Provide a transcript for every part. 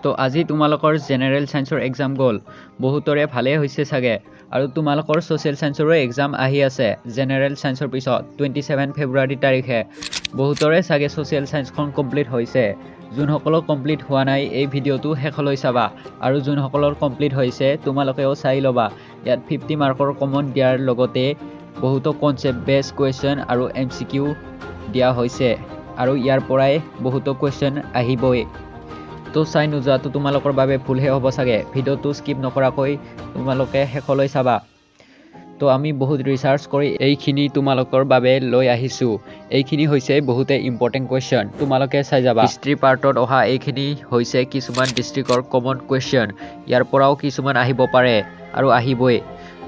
তো আজি তোমালোকৰ জেনেৰেল সায়েন্সৰ এক্সাম গ'ল বহুতৰে ভালে হৈছে চাগে আৰু তোমালোকৰ সোশ্যাল সায়েন্সৰো এক্সাম আহি আছে জেনেৰেল সায়েন্সৰ পিছত 27 ফেব্ৰুৱাৰী তাৰিখে বহুতৰে চাগে সোশ্যাল সায়েন্সখন কমপ্লিট হৈছে যোনসকলৰ কমপ্লিট হোৱা নাই এই ভিডিওটো শেষলৈ চাবা আৰু যোনসকলৰ কমপ্লিট হৈছে তোমালোকেও চাই লবা ইয়াত 50 মাৰ্কৰ কমন দিয়াৰ লগতে বহুতো কনসেপ্ট বেস কোৱেশ্চন আৰু এমসিকিউ দিয়া হৈছে আৰু ইয়াৰ পৰাই বহুতো কোৱেশ্চন আহিবই তো চাই নোযোৱাটো তোমালোকৰ বাবে ভুলহে হ'ব চাগে ভিডিওটো স্কিপ নকৰাকৈ তোমালোকে শেষলৈ চাবা তো আমি বহুত ৰিসাৰ্চ কৰি এইখিনি তোমালোকৰ বাবে লৈ আহিছো এইখিনি হৈছে বহুতে ইম্পৰ্টেন্ট কোৱেশ্চন তোমালোকে চাই যাবা হিষ্ট্ৰী পাৰ্টত অহা এইখিনি হৈছে কিছুমান ডিস্ট্ৰিক্টৰ কমন কোৱেশ্চন ইয়াৰ পৰাও কিছুমান আহিব পাৰে আৰু আহিবই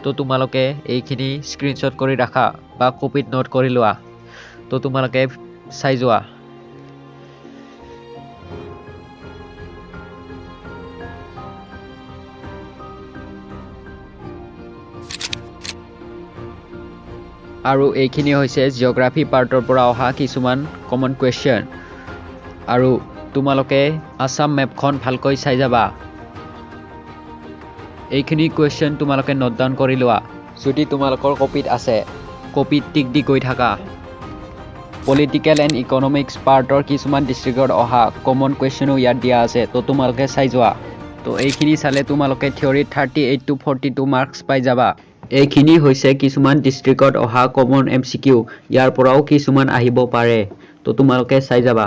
তো তোমালোকে এইখিনি স্ক্ৰিনশ্বট কৰি ৰাখা বা কপিত নোট কৰি লোৱা তো তোমালোকে চাই যোৱা আৰু এইখিনি হৈছে জিওগ্ৰাফি পাৰ্টৰ পৰা অহা কিছুমান কমন কোৱেশ্চন আৰু তোমালোকে আসাম মেপখন ভালকৈ চাই যাবা এইখিনি কোৱেশ্চন তোমালোকে নোট ডাউন কৰি লোৱা যদি তোমালোকৰ কপিত আছে কপিত টিক দি গৈ থাকা পলিটিক্যাল এণ্ড ইকনমিক্স পাৰ্টৰ কিছুমান ডিস্ট্ৰিক্টৰ অহা কমন কোৱেশ্চনো ইয়াত দিয়া আছে তো তোমালোকে চাই যোৱা তো এইখিনি চালে তোমালোকে থিওৰিত 38 to 42 মাৰ্কস পাই যাবা এইখিনি হৈছে কিছুমান ডিস্ট্ৰিক্টত অহা কমন এমসিকিউ ইয়াৰ পৰাও কিছুমান আহিব পাৰে তো তোমালোকে চাই যাবা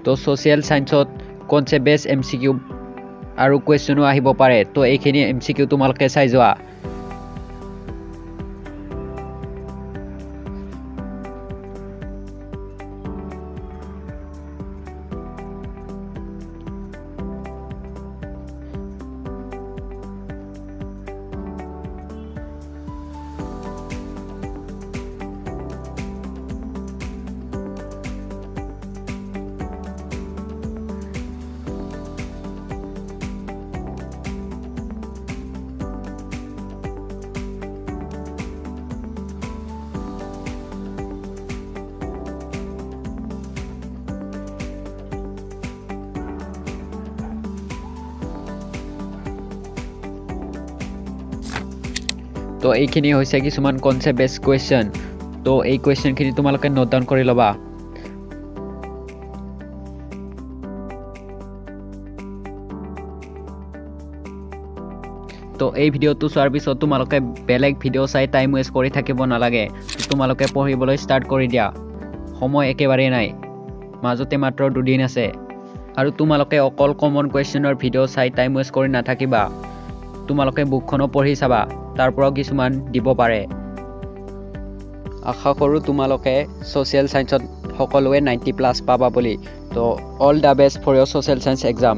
তো সোশ্যাল সায়েন্সত কনসেপ্ট বেস এমসিকিউ আৰু কোৱেশ্চনো আহিব পাৰে তো এইখিনি এমসিকিউ তোমালোকে চাই যোৱা তো এইখিনি হৈছে কিছুমান কনসেপ্ট বেস কোৱেশ্চন তো এই কোৱেশ্চনখিনি তোমালোকে নোট ডাউন কৰি লবা তো এই ভিডিওটো চোৱাৰ পিছত তোমালোকে বেলেগ ভিডিও চাই টাইম ওয়েষ্ট কৰি থাকিব নালাগে তোমালোকে পঢ়িবলৈ ষ্টাৰ্ট কৰি দিয়া সময় একেবাৰে নাই মাজতে মাত্ৰ দুদিন আছে আৰু তোমালোকে অকল কমন কোৱেশ্চনৰ ভিডিও চাই টাইম ওয়েষ্ট কৰি নাথাকিবা তোমালোকে বুকখনো পঢ়ি চাবা তাৰ পৰাও কিছুমান দিব পাৰে আশা কৰো তোমালোকে সোশ্যাল সায়েন্সত সকলোৱে 90+ পাবা বুলি তো all the best for your social science exam